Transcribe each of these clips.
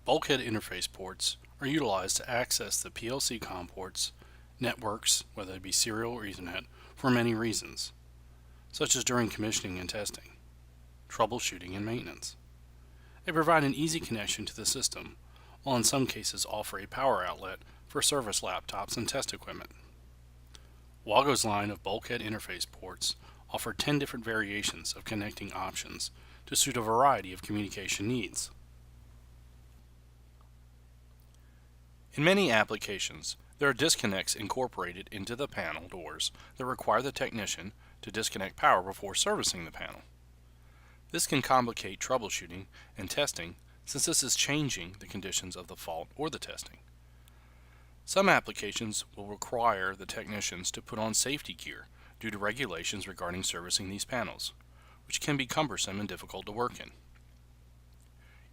Bulkhead interface ports are utilized to access the PLC COM ports, networks, whether it be serial or Ethernet, for many reasons, such as during commissioning and testing, troubleshooting, and maintenance. They provide an easy connection to the system, while in some cases offer a power outlet for service laptops and test equipment. WAGO's line of bulkhead interface ports offer 10 different variations of connecting options to suit a variety of communication needs. In many applications, there are disconnects incorporated into the panel doors that require the technician to disconnect power before servicing the panel. This can complicate troubleshooting and testing since this is changing the conditions of the fault or the testing. Some applications will require the technicians to put on safety gear due to regulations regarding servicing these panels, which can be cumbersome and difficult to work in.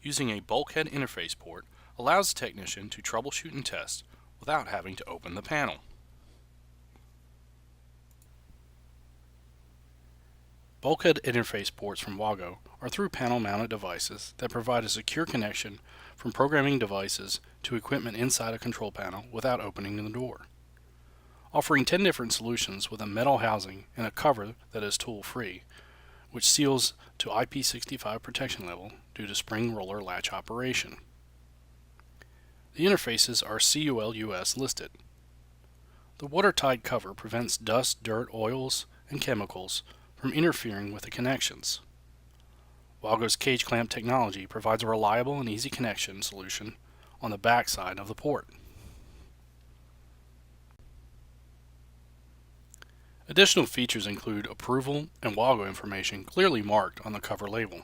Using a bulkhead interface port allows the technician to troubleshoot and test without having to open the panel. Bulkhead interface ports from WAGO are through panel-mounted devices that provide a secure connection from programming devices to equipment inside a control panel without opening the door. Offering 10 different solutions with a metal housing and a cover that is tool-free, which seals to IP65 protection level due to spring roller latch operation. The interfaces are CUL-US listed. The watertight cover prevents dust, dirt, oils, and chemicals from interfering with the connections. WAGO's cage clamp technology provides a reliable and easy connection solution on the back side of the port. Additional features include approval and WAGO information clearly marked on the cover label.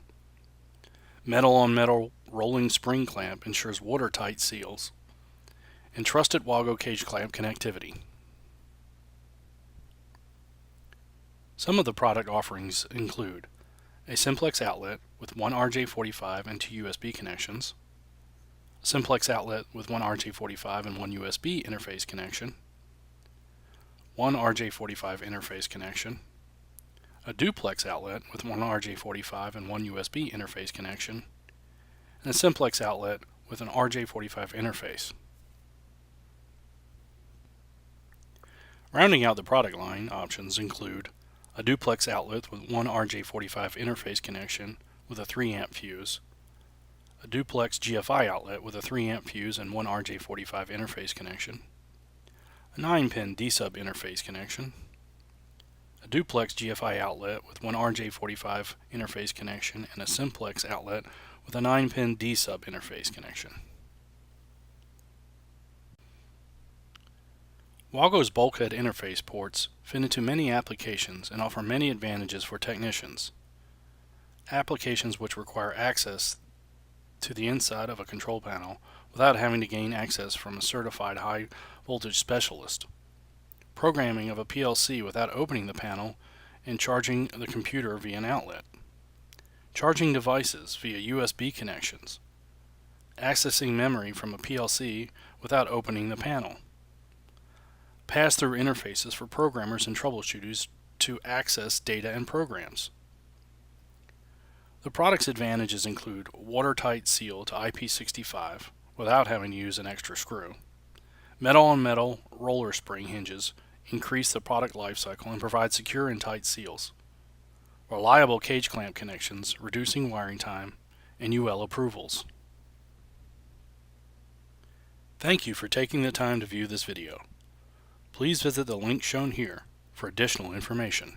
Metal-on-metal rolling spring clamp ensures watertight seals, and trusted WAGO cage clamp connectivity. Some of the product offerings include a simplex outlet with one RJ45 and two USB connections, a simplex outlet with one RJ45 and one USB interface connection, one RJ45 interface connection, a duplex outlet with one RJ45 and one USB interface connection, and a simplex outlet with an RJ45 interface. Rounding out the product line, options include a duplex outlet with one RJ45 interface connection with a 3-amp fuse, a duplex GFI outlet with a 3-amp fuse and one RJ45 interface connection, a 9-pin D-sub interface connection, a duplex GFI outlet with one RJ45 interface connection, and a simplex outlet with a 9-pin D-sub interface connection. WAGO's bulkhead interface ports fit into many applications and offer many advantages for technicians. Applications which require access to the inside of a control panel without having to gain access from a certified high voltage specialist. Programming of a PLC without opening the panel and charging the computer via an outlet. Charging devices via USB connections. Accessing memory from a PLC without opening the panel. Pass-through interfaces for programmers and troubleshooters to access data and programs. The product's advantages include watertight seal to IP65 without having to use an extra screw. Metal-on-metal roller spring hinges increase the product lifecycle and provide secure and tight seals. Reliable cage clamp connections, reducing wiring time, and UL approvals. Thank you for taking the time to view this video. Please visit the link shown here for additional information.